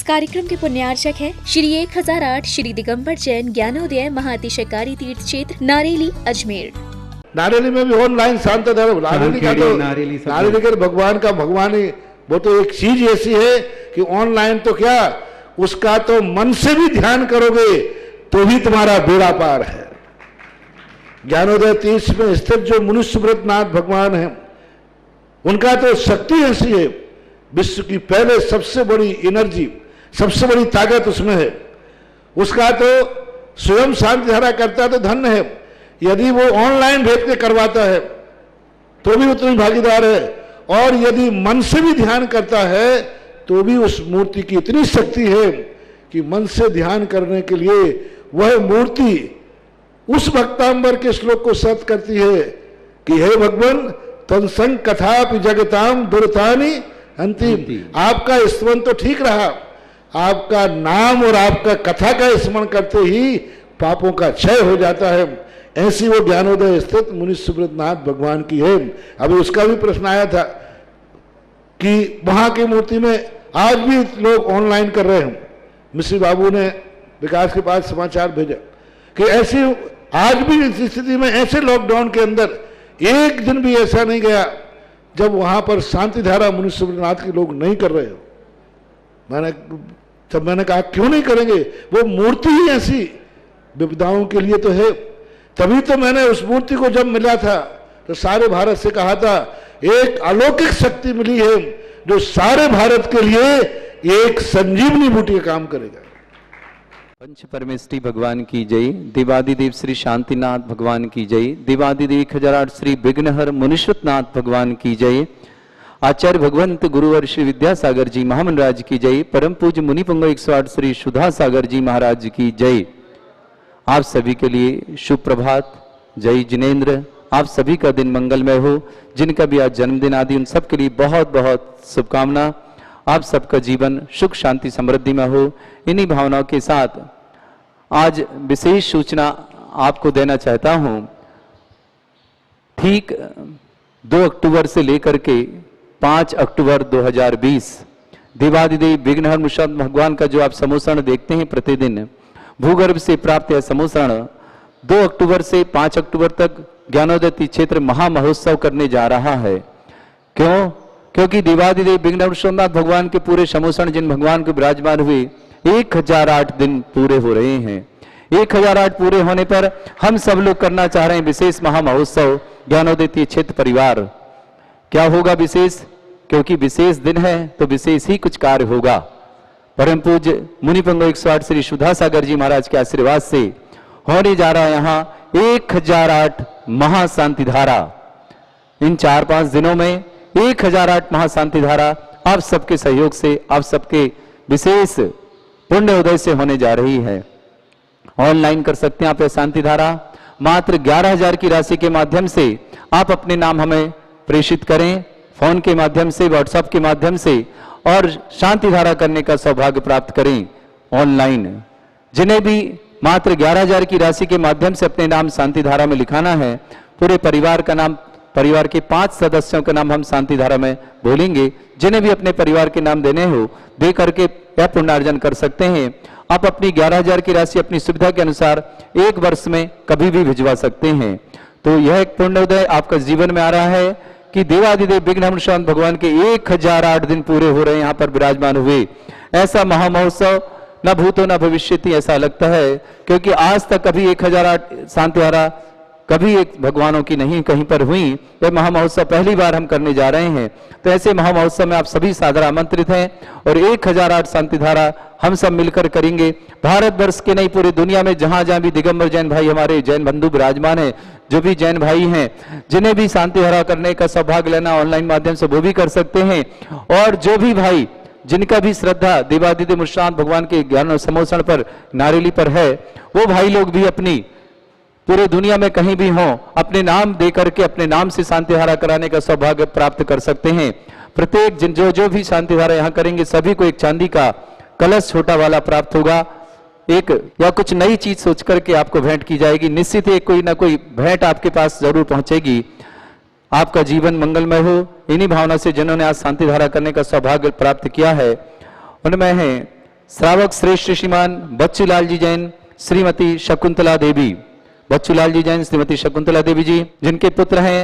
कार्यक्रम के पुण्यार्चक है श्री 1008 श्री दिगंबर जैन ज्ञानोदय महाअतिशयकारी तीर्थ क्षेत्र नारेली अजमेर। नारेली में भी ऑनलाइन शांत धर्म, नारेली का भगवान का भगवानी, वो तो एक चीज ऐसी है कि ऑनलाइन तो क्या, उसका तो मन से भी ध्यान करोगे तो भी तुम्हारा बेड़ा पार है। ज्ञानोदय तीर्थ में स्थित जो मुनिसुब्रतनाथ भगवान है, उनका तो शक्ति ऐसी है, विश्व की पहले सबसे बड़ी एनर्जी, सबसे बड़ी ताकत उसमें है। उसका तो स्वयं शांति धारा करता तो धन्य है, यदि वो ऑनलाइन भेज के करवाता है तो भी उतनी भागीदार है, और यदि मन से भी ध्यान करता है तो भी उस मूर्ति की इतनी शक्ति है कि मन से ध्यान करने के लिए वह मूर्ति उस भक्तांबर के श्लोक को सत्य करती है कि हे भगवान तत्संग कथापि जगताम दुर्तानि अंतिम। आपका स्मरण तो ठीक रहा, आपका नाम और आपका कथा का स्मरण करते ही पापों का क्षय हो जाता है। ऐसी वो ज्ञानोदय स्थित मुनिसुब्रतनाथ भगवान की है। अभी उसका भी प्रश्न आया था कि वहां की मूर्ति में आज भी लोग ऑनलाइन कर रहे हैं। मिश्री बाबू ने विकास के पास समाचार भेजा कि ऐसी आज भी इस स्थिति में, ऐसे लॉकडाउन के अंदर एक दिन भी ऐसा नहीं गया जब वहां पर शांति धारा मुनिसुब्रतनाथ के लोग नहीं कर रहे हो। मैंने कहा क्यों नहीं करेंगे, वो मूर्ति ही ऐसी विपदाओं के लिए तो है। तभी तो मैंने उस मूर्ति को जब मिला था तो सारे भारत से कहा था एक अलौकिक शक्ति मिली है जो सारे भारत के लिए एक संजीवनी बूटी का काम करेगा। पंच परमेष्टि भगवान की जय, देवादिदेव श्री शांतिनाथ भगवान की जय, देवादिदेव 1008 श्री विघ्नहर मुनिसुब्रतनाथ भगवान की जय, आचार्य भगवंत गुरुवर श्री विद्यासागर जी महामंडराज की जय, परम पूज्य मुनि पुंग 108 श्री सुधा सागर जी महाराज की जय। आप सभी के लिए शुभ प्रभात, जय जिनेन्द्र। आप सभी का दिन मंगलमय हो। जिनका भी आज जन्मदिन आदि, उन सब के लिए बहुत बहुत शुभकामना। आप सबका जीवन सुख शांति समृद्धि में हो। इन्हीं भावनाओं के साथ आज विशेष सूचना आपको देना चाहता हूं। ठीक 2 अक्टूबर से लेकर के 5 अक्टूबर 2020 देवादिदेव विघ्नहर मुनिसुब्रतनाथ भगवान का जो आप समोसरण देखते हैं प्रतिदिन, भूगर्भ से प्राप्त यह समोसरण 2 अक्टूबर से 5 अक्टूबर तक ज्ञानोदय तीर्थ क्षेत्र महामहोत्सव करने जा रहा है। क्यों? क्योंकि देवादिदेव विघ्नहर मुनिसुब्रतनाथ भगवान के पूरे समोसरण जिन भगवान को विराजमान हुए 1008 दिन पूरे हो रहे हैं। 1008 पूरे होने पर हम सब लोग करना चाह रहे हैं विशेष महामहोत्सव ज्ञानोदय तीर्थ क्षेत्र परिवार। क्या होगा विशेष? क्योंकि विशेष दिन है तो विशेष ही कुछ कार्य होगा। परम पूज्य मुनि पुंग 108 श्री सुधा सागर जी महाराज के आशीर्वाद से होने जा रहा है यहाँ 1008 महाशांति धारा। इन 4-5 दिनों में 1008 महाशांति धारा आप सबके सहयोग से, आप सबके विशेष पुण्य उदय से होने जा रही है। ऑनलाइन कर सकते हैं आप यह शांति धारा। मात्र 11,000 की राशि के माध्यम से आप अपने नाम हमें प्रेषित करें, फोन के माध्यम से, व्हाट्सएप के माध्यम से, और शांति धारा करने का सौभाग्य प्राप्त करें ऑनलाइन। जिन्हें भी मात्र 11,000 की राशि के माध्यम से अपने नाम शांति धारा में लिखाना है, पूरे परिवार का नाम, परिवार के 5 सदस्यों का नाम हम शांति धारा में बोलेंगे। जिन्हें भी अपने परिवार के नाम देने हो दे करके यह पुण्यार्जन कर सकते हैं। आप अपनी 11,000 की राशि अपनी सुविधा के अनुसार 1 वर्ष में कभी भी भिजवा सकते हैं। तो यह एक पुण्योदय आपका जीवन में आ रहा है कि देवादिदेव विघ्नहर मुनिसुब्रतनाथ भगवान के 1008 दिन पूरे हो रहे हैं, यहाँ पर विराजमान हुए। ऐसा महामहोत्सव न भूतो न भविष्यति, ऐसा लगता है, क्योंकि आज तक कभी 1008 शांति धारा कभी एक भगवानों की नहीं कहीं पर हुई। यह महामहोत्सव पहली बार हम करने जा रहे हैं। तो ऐसे महामहोत्सव में आप सभी सादर आमंत्रित हैं और 1008 शांति धारा हम सब मिलकर करेंगे। भारतवर्ष के नहीं, पूरी दुनिया में जहां जहां भी दिगंबर जैन भाई, हमारे जैन बंधु विराजमान है, जो भी जैन भाई हैं, जिन्हें भी शांति धारा करने का सौभाग्य लेना ऑनलाइन माध्यम से वो भी कर सकते हैं। और जो भी भाई जिनका भी श्रद्धा देवादिदेव मुनिसुब्रतनाथ भगवान के ज्ञान समोसरण पर, नारेली पर है, वो भाई लोग भी अपनी पूरे दुनिया में कहीं भी हों, अपने नाम दे करके अपने नाम से शांति धारा कराने का सौभाग्य प्राप्त कर सकते हैं। प्रत्येक जो भी शांति धारा यहाँ करेंगे सभी को एक चांदी का कलश छोटा वाला प्राप्त होगा। एक या कुछ नई चीज सोच करके आपको भेंट की जाएगी। निश्चित ही कोई ना कोई भेंट आपके पास जरूर पहुंचेगी। आपका जीवन मंगलमय हो। इन्हीं भावना से जिन्होंने आज शांति धारा करने का सौभाग्य प्राप्त किया है, उनमें है श्रावक श्रेष्ठ श्रीमान बच्चूलाल जी जैन, श्रीमती शकुंतला देवी। बच्चूलाल जी जैन, श्रीमती शकुंतला देवी जी, जिनके पुत्र हैं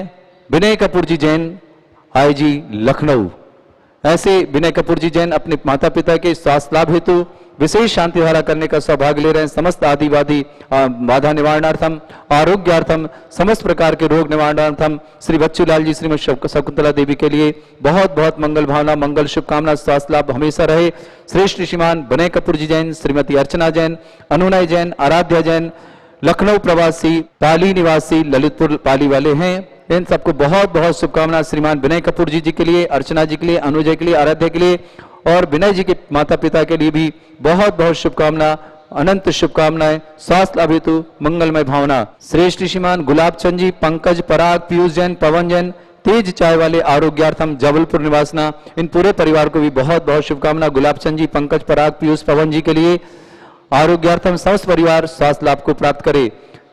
विनय कपूर जी जैन, आईजी लखनऊ। ऐसे विनय कपूर जी जैन अपने माता पिता के स्वास्थ्य लाभ हेतु विशेष शांति धारा करने का सौभाग्य ले रहे हैं। समस्त आदिवादी बाधा निवारणार्थम, आरोग्यार्थम, समस्त प्रकार के रोग निवारणार्थम श्री बच्चूलाल जी, श्रीमती शकुंतला देवी के लिए बहुत बहुत मंगल भावना, मंगल शुभकामना, स्वास्थ्य लाभ हमेशा रहे। श्रेष्ठ श्रीमान विनय कपूर जी जैन, श्रीमती अर्चना जैन, अनुनय जैन, आराध्या जैन, लखनऊ प्रवासी, पाली निवासी, ललितपुर पाली वाले हैं। इन सबको बहुत बहुत शुभकामना। श्रीमान विनय कपूर जी के लिए, अर्चना जी के लिए, अनुजय के लिए, आराध्या के लिए और विनय जी के माता पिता के लिए भी बहुत बहुत शुभकामना, अनंत शुभकामनाएं, स्वास्थ्य लाभ हेतु मंगलमय भावना। श्रेष्ठ श्रीमान गुलाब चंद जी, पंकज, पराग, पीयूष जैन, पवन जैन, तेज चाय वाले, आरोग्यार्थम, जबलपुर निवासना। इन पूरे परिवार को भी बहुत बहुत शुभकामना। गुलाब चंद जी, पंकज, पराग, पीयूष, पवन जी के लिए आरोग्यार्थम समस्त परिवार स्वास्थ्य लाभ को प्राप्त करे।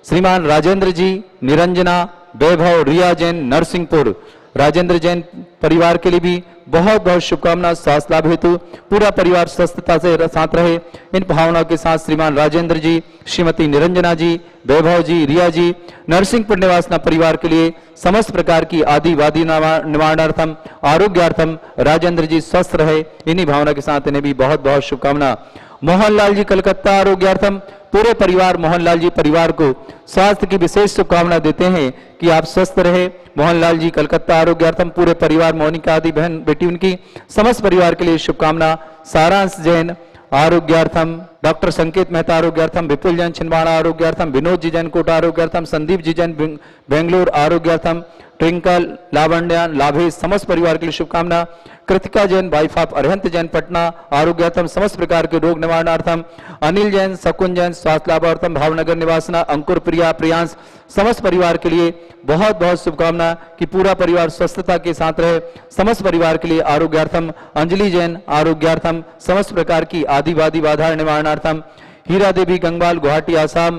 श्रीमान राजेंद्र जी, निरंजना, वैभव, रिया जैन, नरसिंहपुर, राजेंद्र जैन परिवार के लिए भी बहुत बहुत शुभकामना, स्वास्थ्य लाभ हेतु पूरा परिवार स्वस्थता से साथ रहे। इन भावनाओं के साथ श्रीमान राजेंद्र जी, श्रीमती निरंजना जी, वैभव जी, रिया जी, नरसिंहपुर निवासना परिवार के लिए समस्त प्रकार की आदिवादी निवारणार्थम, आरोग्यार्थम राजेंद्र जी स्वस्थ रहे। इन्हीं भावना के साथ इन्हें भी बहुत बहुत शुभकामना। मोहनलाल जी कलकत्ता, आरोग्यार्थम पूरे परिवार मोहनलाल जी परिवार को स्वास्थ्य की विशेष शुभकामना देते हैं कि आप स्वस्थ रहे। मोहनलाल जी कलकत्ता, आरोग्यार्थम पूरे परिवार, मोनिका आदि बहन बेटी उनकी समस्त परिवार के लिए शुभकामना। सारांश जैन, आरोग्यार्थम, डॉक्टर संकेत मेहता, आरोग्यार्थम, विपुल जैन, छिंदवाड़ा, आरोग्यार्थम, विनोद जी जैन, कोटा, आरोग्यार्थम, संदीप जी जैन, बेंगलोर, आरोग्यार्थम, ट्विंकल, लावण्या, लाभेश समस्त परिवार के लिए शुभकामना। कृतिका जैन, वाइफ ऑफ अरहंत जैन, पटना, आरोग्यार्थम समस्त प्रकार के रोग निवारणार्थम। अनिल जैन, शकुन जैन, स्वास्थ्य लाभार्थम, भावनगर निवासना। अंकुर, प्रिया, प्रियांश समस्त परिवार के लिए बहुत बहुत शुभकामना कि पूरा परिवार स्वस्थता के साथ रहे। समस्त परिवार के लिए आरोग्यार्थम। अंजलि जैन, आरोग्यार्थम समस्त प्रकार की आदिवादी बाधा निवारणार्थम। हीरा देवी गंगवाल, गुवाहाटी, आसाम,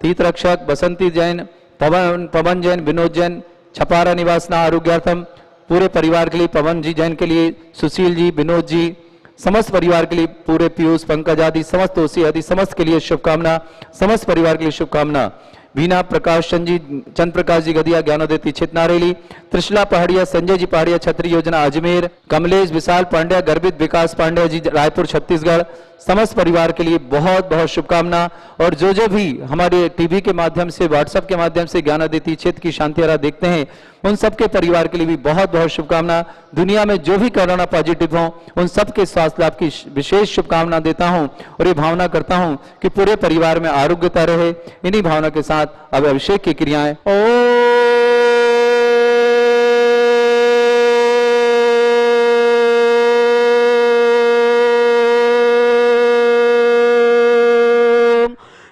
तीर्थ रक्षक। बसंती जैन, पवन जैन, विनोद जैन, छपारा निवासना, आरोग्यार्थम पूरे परिवार के लिए। पवन जी जैन के लिए, सुशील जी, विनोद जी समस्त परिवार के लिए, पूरे पीयूष, पंकज आदि समस्त दोषी आदि समस्त के लिए शुभकामना, समस्त परिवार के लिए शुभकामना। वीना प्रकाश चंद प्रकाश जी गदिया, ज्ञानोदय दीक्षित नारेली, त्रिशला पहाड़िया, संजय जी पहाड़िया, छतरी योजना अजमेर, कमलेश विशाल पांड्या, गर्भित विकास पांड्या जी रायपुर छत्तीसगढ़ समस्त परिवार के लिए बहुत बहुत शुभकामना। और जो भी हमारे टीवी के माध्यम से, व्हाट्सएप के माध्यम से ज्ञानोदय क्षेत्र की शांति धारा देखते हैं, उन सबके परिवार के लिए भी बहुत बहुत शुभकामना। दुनिया में जो भी कोरोना पॉजिटिव हो उन सबके स्वास्थ्य लाभ की विशेष शुभकामना देता हूं और ये भावना करता हूं कि पूरे परिवार में आरोग्यता रहे। इन्हीं भावना के साथ अब अभिषेक की क्रियाएं।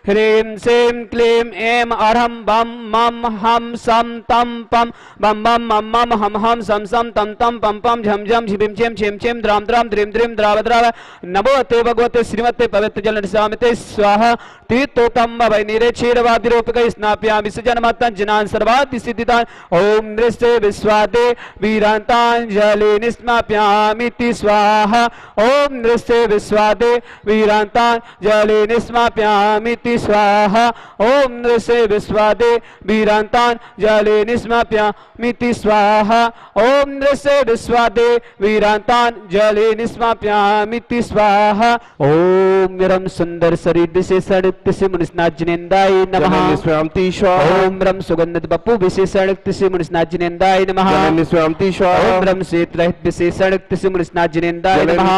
ह्रीं श्रीं क्लीं ऐं अरहं बम मम हम सम तम पम बम बम मम मम हम हम सम सम तम तम पम पम झम झम झिम झिम छिम छिम द्राम द्राम द्रीम द्रीम द्राव द्राव। नमोते भगवते श्रीमते पवित्र जल निशामिते स्वाहा। तीर्थोतम भवै निरे क्षीरवादिरूपक स्नाप्यामि सजनमतं जनान् सर्वादि सिद्धिदान्। ओम नृष्टे विश्वादे वीरांतांजलि निस्माप्यामिति स्वाहा। ओम नृष्टे विश्वादे वीरांतांजलि निस्माप्यामिति स्वाहा। ओम नृष्टे विश्वादे वीरांतांजलि निस्माप्यामिति स्वाहा। ओम नृष्टे विश्वादे वीरांतांजलि निस्माप्यामिति स्वाहा। ओम निरम सुंदर शरीर विशेषण मुनिस्नाजिनेन्द्राय नमः। ओम रम सुगंधित बपु विशेषण मुनिस्नाजिनेन्द्राय नमः। ओम रम श्वेत रहित विशेषण मुनिस्नाजिनेन्द्राय नमः।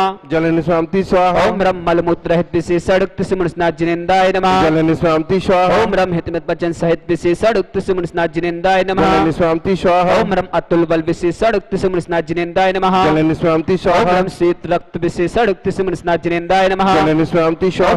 ओम रम मलमूत्र रहित विशेषण मुनिस्नाजिनेन्द्राय नमः। ओम रम हितमित वचन सहित विशेषण मुनिस्नाजिनेन्द्राय नमः। ओम रम अतुल बल विशेषण मुनिस्नाजिनेन्द्राय नमः। ओम रम श्वेत रक्त विशेषण मुनिस्नाजिनेन्द्राय नमः। ओम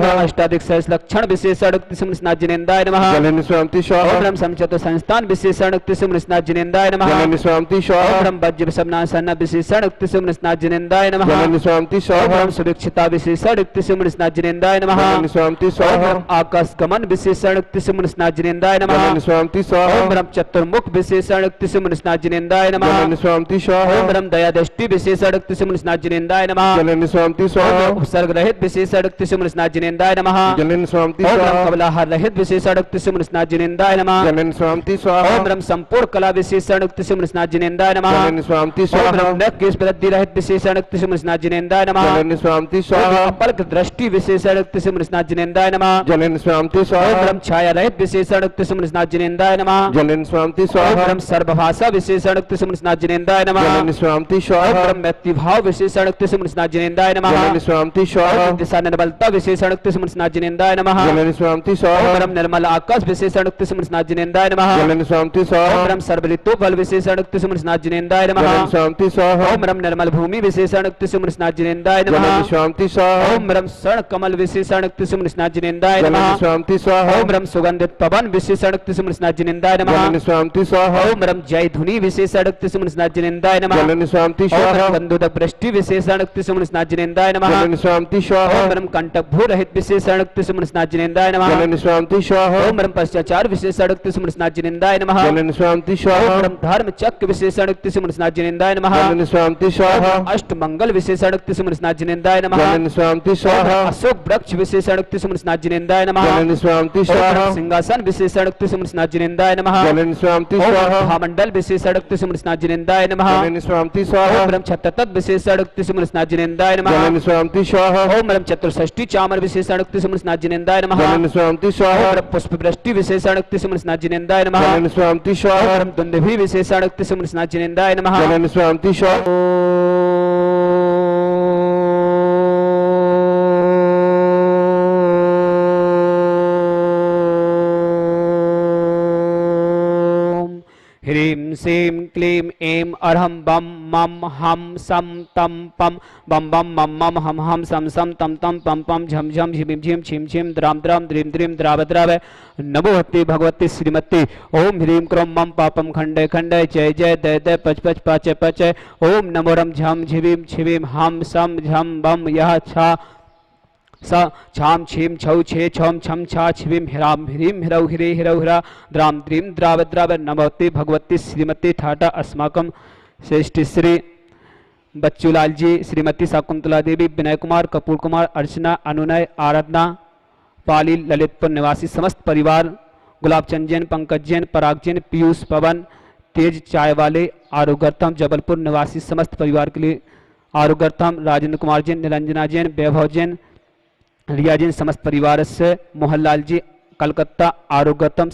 रम अष्टाधिक सहस्र लक्षण विशेषण स्नात जिनेन्द्राय नमः जलन स्वामी स्वाहा ओम ब्रह्म समचतुर संस्थान विशेषण स्नात जिनेन्द्राय नमः जलन स्वामी स्वाहा ओम ब्रह्म वज्र सबनासन विशेषण स्नात जिनेन्द्राय नमः जलन स्वामी ओम स्वाहा ब्रह्म सुरक्षिता विशेषण स्नात जिनेन्द्राय नमः जलन स्वामी ओम स्वाहा ब्रह्म आकाश गमन विशेषण स्नात जिनेन्द्राय नमः जलन स्वामी स्वाहा ओम ब्रह्म चतुर्मुख विशेषण स्नात जिनेन्द्राय नमः जलन स्वामी स्वाहा ओम ब्रह्म दया दृष्टि विशेषण स्नात जिनेन्द्राय नमः जलन स्वामी ओम स्वाहा ब्रह्म उपसर्ग रहित विशेषण स्नात जिनेन्द्राय नमः जलन स्वामी ओम ब्रह्म स्वाहा कबलाहार रहित विशेषण स्नात जिनेन्द्राय नमः जलन स्वामी स्वाहा ओम ब्रह्म संपूर्ण कला विशेषण स्नात जिनेन्द्राय नमः जलन स्वामी ओम स्वाहा ब्रह्म नख केश वृद्धि रहित विशेषण स्नात जिनेन्द्राय नमः जलन स्वामी ओम स्वाहा ब्रह्म पलक दृष्टि विशेषण स्नात जिनेन्द्राय नमः जलन स्वामी ओम स्वाहा ब्रह्म छाया रहित विशेषण स्नात जिनेन्द्राय नमः जलन स्वामी ओम स्वाहा ब्रह्म सर्वभाषा विशेषण स्नात जिनेन्द्राय नमः जलन स्वामी ओम स्वाहा ब्रह्म व्यक्तिभाव विशेषण स्नात जिनेन्द्राय नमः जलन स्वामी ओम स्वाहा ब्रह्म दिशा निर्बलता विशेषण स्नात जिनेन्द्राय नमः जलन स्वामी ओम स्वाहा ब्रह्म निर्मल आकाश विशेषण स्नात जिनेन्द्राय नमः जलन स्वामी ओम स्वाहा ब्रह्म सर्वलितो बल विशेषण स्नात जिनेन्द्राय नमः जलन स्वामी स्वाहा ओम ब्रह्म निर्मल भूमि विशेषण स्नात जिनेन्द्राय जलन नमः स्वामी स्वाहा ओम ब्रह्म स्वर्ण कमल विशेषण स्नात जिनेन्द्राय जलन नमः स्वामी स्वाहा ओम ब्रह्म सुगंधित पवन विशेषण स्नात जिनेन्द्राय जलन नमः स्वामी स्वाहा ओम ब्रह्म जय धुनि विशेषण स्नात जिनेन्द्राय नमः जलन स्वामी ओम स्वाहा ब्रह्म बंधुदक वृष्टि विशेषण स्नात जिनेन्द्राय नमः जलन स्वामी स्वाहा ओम ब्रह्म कंटक भू रहित विशेषण स्नात जिनेन्द्राय नमः जलन स्वामी स्वाहा ओम ब्रह्म पश्चाचार विशेषण स्नात जिनेन्द्राय नमः जलन स्वामी ओम स्वाहा ब्रह्म धर्म चक्र विशेषण स्नात जिनेन्द्राय नमः जलन स्वामी स्वाहा अष्ट मंगल विशेषण स्नात जिनेन्द्राय नमः जलन स्वामी ओम स्वाहा ब्रह्म अशोक वृक्ष विशेषण स्नात जिनेन्द्राय नमः जलन स्वामी ओम स्वाहा ब्रह्म सिंहासन विशेषण स्नात जिनेन्द्राय नमः जलन स्वामी ओम ब्रह्म स्वाहा महामंडल विशेषण स्नात जिनेन्द्राय नमः जलन स्वामी ओम स्वाहा ब्रह्म छत्रतत्व विशेषण स्नात जिनेन्द्राय नमः जलन स्वामी स्वाहा ओम ब्रह्म चतुष्षष्टि चामर विशेषण स्नात जिनेन्द्राय नमः जलन स्वामी ओम स्वाहा ब्रह्म पुष्प वृष्टि विशेषण स्नात जिनेन्द्राय नमः जलन स्वामी ओम स्वाहा ब्रह्म दुंदुभि विशेषण स्नात जिनेन्द्राय नमः जलन स्वामी स्वाहा ह्रीं श्रीं क्लीं ऐं अरहं बम मम हम सम तम पम बम बम मम मम हम हम सम सम तम तम पम पम झम झम झिम झिम छिम छिम द्राम द्राम द्रीम द्रीम द्राव द्राव नमो हते भगवती श्रीमती ओम ह्रीं क्रों मम पापम खंडे खंडे जय जय दय दय पच पच पाचे पचे ओम नमो रम झम झिवीम छिवीम हम सम झम बम यह छा स छाम छीम छौ छे छम छम छा छिवीम हिराम ह्रीं हिरौ हिरे हिरौ हिरा द्राम द्रीम द्राव द्राव नमोते भगवती श्रीमती ठाटा अस्माकम श्रेष्ठी श्री बच्चूलाल जी श्रीमती शकुंतला देवी विनय कुमार कपूर कुमार अर्चना अनुनय आराधना पाली ललितपुर निवासी समस्त परिवार गुलाब चंद जैन पंकज जैन पराग जैन पीयूष पवन तेज चाय वाले आरोग्यर्थम जबलपुर निवासी समस्त परिवार के लिए आरोग्यर्थम राजेंद्र कुमार जैन निरंजना जैन वैभव जैन रिया जैन समस्त परिवार से मोहनलाल जी कलकत्ता आरोग्यतम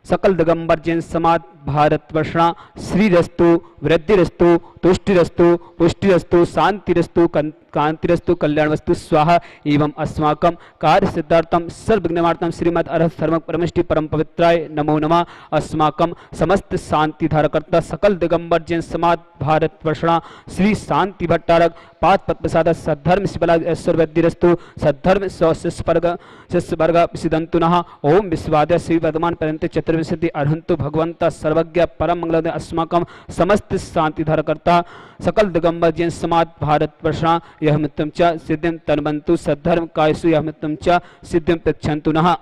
सकल दिगंबर जैन समाज भारतवर्षणा श्रीरस्तु वृद्धिरस्तु तुष्टिरस्तु पुष्टिरस्तु शांतिरस्तु कांतिरस्तु कल्याणवस्तु स्वाहा एवं अस्माकं कार्य सिद्धार्थम सर्वविघ्ननार्थम श्रीमद् अरहत धर्म परमेष्टि परम पवित्राय नमो नमः अस्माकं समस्त शांति धारकर्ता सकल दिगंबर जैन समाज भारतवर्षणा श्री शांति भट्टारक पाद पद्मसाद सद्धर्म शिवला ऐश्वर वैद्यरस्तु सद्धर्म शिष्य वर्ग सिद्धंतु नः ओम विश्वाद्य श्री वर्धमान पर्यंत चतुर्विंशति अर्हन्तु भगवंत सर्वज्ञ परम मंगल अस्माकं समस्त शांति धारकर्ता सकल दिगंबर जैन समाज भारतवर्षणा यह मित्रम च सिद्धिं तन्वन्तु सद्धर्म कायसु यह मित्रम च सिद्धिं पृच्छन्तु नः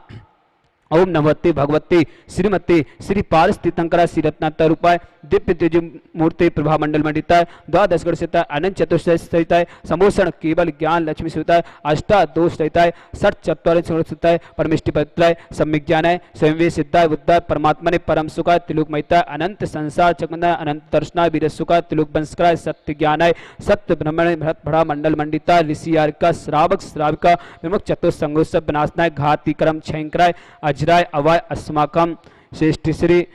ओम नमस्ते भगवती श्रीमती श्री पारस्थितंकरा श्री रत्नारूपाय दिव्य तेज मूर्ति प्रभा मंडल मंडिताय द्वादश गण सहिताय अनंत चतुर्दश सहिताय समोषण केवल ज्ञान लक्ष्मी सहिताय अष्टादोष सहिताय षट चत्वारि सहिताय परमेष्टि पवित्राय सम्यक ज्ञानाय स्वयं सिद्धाय बुद्धाय परमात्मने परम सुखाय त्रिलोकमयताय अनंत संसार चक्रनाय अनंत दर्शनाय वीर सुखाय त्रिलोक वंशकाय सत्य ज्ञानाय सत्य ब्रह्मणे भरत भड़ा मंडल मंडिताय ऋषि यारिका श्रावक श्राविका विमुख चतुर्संगोत्सव विनाशनाय घाती कर्म छयंकराय अजराय अवाय अस्माकं श्रेष्ठी श्री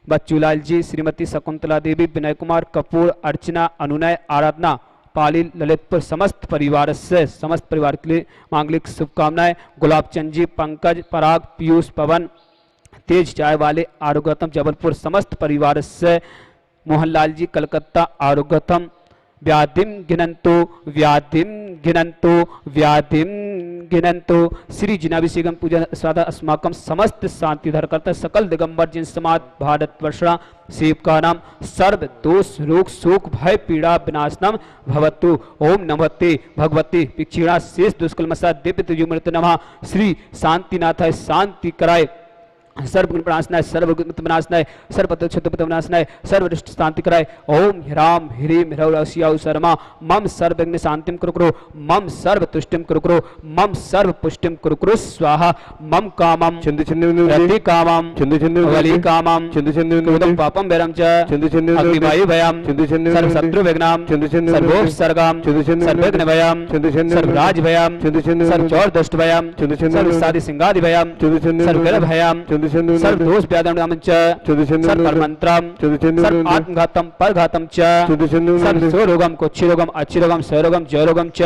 बच्चूलाल जी श्रीमती शकुंतला देवी विनय कुमार कपूर अर्चना अनुनय आराधना पाली ललितपुर समस्त परिवार से समस्त परिवार के लिए मांगलिक शुभकामनाएं गुलाब चंद जी पंकज पराग पीयूष पवन तेज चाय वाले आरोग्यतम जबलपुर समस्त परिवार से मोहनलाल जी कलकत्ता आरोग्यतम व्याधिम घिनंतु व्याधिम घिनंतु व्याधिम गिनंतो श्री जिनाभिषेकम पूजन स्वादा अस्माकं समस्त शांति धरकर्ता सकल दिगंबर जिन समाज भारतवर्षा सेवका नाम सर्व दोष रोग शोक भय पीड़ा विनाशनम भवतु। ओम नमस्ते भगवती पिक्षीणा शेष दुष्कलमसा दिव्य तुजुमृत नमः। श्री शांतिनाथाय शांति कराय सर्वगुण प्रणाशनाय सर्वगुण विनाशनाय सर्वपद विनाशनाय सर्वदृष्ट शांति कराय। ओम ह्राम ह्रीम ह्रौरस्याउ शर्मा मम सर्वज्ञ शांतिम कुरु मम सर्व तुष्टिम कुरु मम सर्व पुष्टिम कुरु स्वाहा। मम कामम रति कामम वली कामम क्रोधम पापम वैरम च अग्निवायु भयम सर्व शत्रु विघ्नम सर्वोपसर्गम सर्वविघ्न भयम सर्वराज भयम सर्वचौर दुष्ट भयम सर्वसादि सिंगादि भयम सर्वग्रह भयम सर्व दोष व्याधम च सर्व परमंत्रम सर्व आत्मघातम परघातम च सर्व स्वरोगम कोच्छिरोगम अच्छिरोगम स्वरोगम जयरोगम च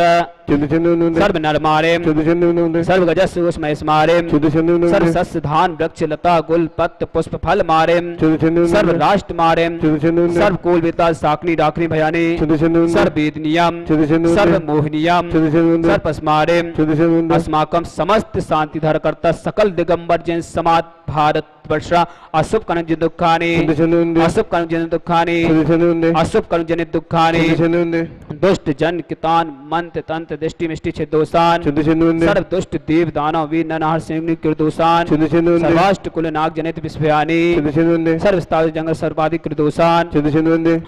सर्व नरमारेम सर्व गजस्सुष महेशमारेम सर्व सस्य धान वृक्ष लता गुल पत्र पुष्प फल मारेम सर्व राष्ट्र मारेम सर्व कुल विता साकनी डाकनी भयानी सर्व वेदनियम सर्व मोहनियम सर्व पस्मारेम अस्माकम समस्त शांति धरकर्ता सकल दिगंबर जैन समाज भारत वर्षा अशुभ कर्म जनित दुखानि अशुभ कर्म जनित दुखानि अशुभ कर्म जनित दुखानि दुष्ट जन कितान मंत्र तंत्र दृष्टि मिष्टि छिदोषान सर्व दुष्ट देव दानव वीर नरहर सिंह कृदोषान सर्वाष्ट कुल नाग जनित विस्भयानि सर्व स्थावर जंगल सर्वादि कृदोषान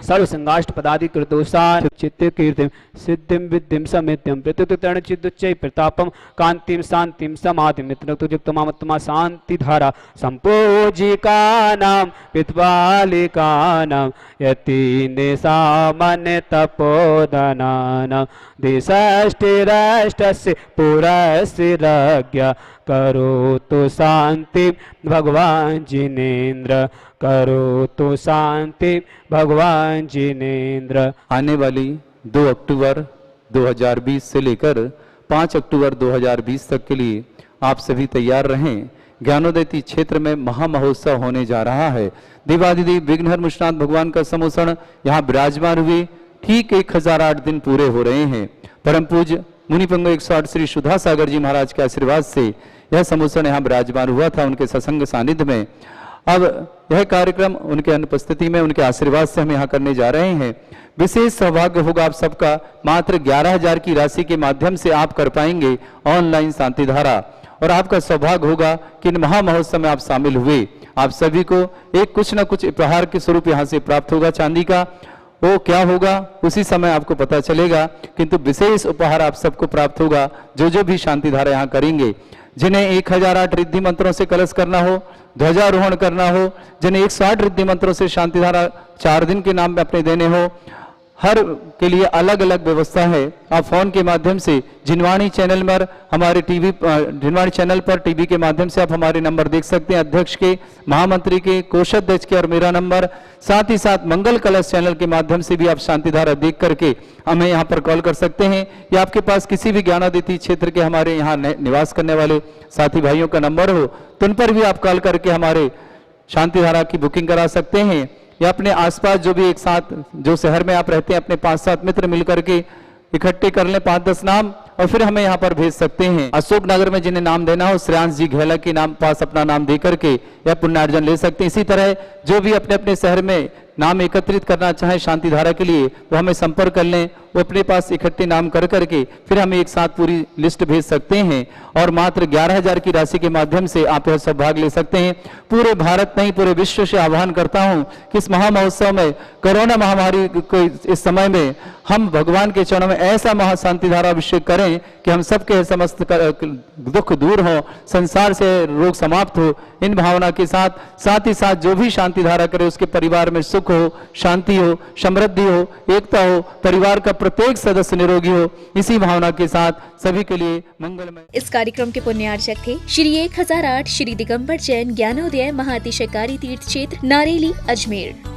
सर्व संगाष्ट पदादि कृदोषान चित्ते कीर्तिम सिद्धिम विद्धिम समित्यम प्रत्युत्तरण चिदुच्चै प्रतापम कांतिम शांतिम समाधिम मित्रयुक्तमात्मा शांति धारा संपूजिकानां पितृबालिकानां यतीने सामान्य तपोधनानां देशष्टिराष्ट्रस्य पुरस्य राज्ञा करोतु शांति भगवान जिनेन्द्र करोतु शांति भगवान जिनेन्द्र। आने वाली 2 अक्टूबर 2020 से लेकर 5 अक्टूबर 2020 तक के लिए आप सभी तैयार रहें। ज्ञानोदय क्षेत्र में महामहोत्सव होने जा रहा है। देवादिदेव विघ्नहर मुष्णात भगवान का समोषण यहाँ विराजमान हुए ठीक 1008 दिन पूरे हो रहे हैं। परम पूज्य मुनिपंग 108 श्री सुधा सागर जी महाराज के आशीर्वाद से यह समोषण यहाँ विराजमान हुआ था उनके सत्संग सानिध्य में। अब यह कार्यक्रम उनके अनुपस्थिति में उनके आशीर्वाद से हम यहाँ करने जा रहे हैं। विशेष सौभाग्य होगा आप सबका, मात्र 11,000 की राशि के माध्यम से आप कर पाएंगे ऑनलाइन शांति धारा, और आपका सौभाग्य होगा कि इन महामहोत्सव में आप शामिल हुए। आप सभी को एक कुछ न कुछ उपहार के स्वरूप यहाँ से प्राप्त होगा चांदी का। वो क्या होगा उसी समय आपको पता चलेगा, किंतु विशेष उपहार आप सबको प्राप्त होगा जो भी शांति धारा यहाँ करेंगे। जिन्हें 1008 रिद्धि मंत्रों से कलश करना हो, ध्वजारोहण करना हो, जिन्हें 108 रिद्धि मंत्रों से शांति धारा 4 दिन के नाम में अपने देने हो, हर के लिए अलग अलग व्यवस्था है। आप फोन के माध्यम से जिनवाणी चैनल पर हमारे जिनवाणी चैनल पर टीवी के माध्यम से आप हमारे नंबर देख सकते हैं, अध्यक्ष के, महामंत्री के, कोषाध्यक्ष के और मेरा नंबर। साथ ही साथ मंगल कलश चैनल के माध्यम से भी आप शांति धारा देख करके हमें यहाँ पर कॉल कर सकते हैं, या आपके पास किसी भी ज्ञानादिति क्षेत्र के हमारे यहाँ निवास करने वाले साथी भाइयों का नंबर हो तो उन पर भी आप कॉल करके हमारे शांति धारा की बुकिंग करा सकते हैं। या अपने आसपास जो भी एक साथ जो शहर में आप रहते हैं अपने 5-7 मित्र मिलकर के इकट्ठे कर लें 5-10 नाम और फिर हमें यहाँ पर भेज सकते हैं। अशोक नगर में जिन्हें नाम देना हो श्रेयांश जी घेला के नाम पास अपना नाम दे करके या पुण्यार्जन ले सकते हैं। इसी तरह जो भी अपने अपने शहर में नाम एकत्रित करना चाहे शांति धारा के लिए वो हमें संपर्क कर लें, वो अपने पास इकट्ठे नाम कर करके फिर हमें एक साथ पूरी लिस्ट भेज सकते हैं और मात्र 11,000 की राशि के माध्यम से आप यह सब भाग ले सकते हैं। पूरे भारत नहीं पूरे विश्व से आह्वान करता हूं कि इस महामहोत्सव में कोरोना महामारी को इस समय में हम भगवान के चरणों में ऐसा महाशांति धारा अभिषेक करें कि हम सबके समस्त दुख दूर हो, संसार से रोग समाप्त हो। इन भावना के साथ ही साथ जो भी शांति धारा करे उसके परिवार में सुख हो, शांति हो, समृद्धि हो, एकता हो, परिवार का प्रत्येक सदस्य निरोगी हो, इसी भावना के साथ सभी के लिए मंगलमय। इस कार्यक्रम के पुण्यार्चक थे श्री 1008 श्री दिगंबर जैन ज्ञानोदय महाअतिशयकारी तीर्थ क्षेत्र नारेली अजमेर।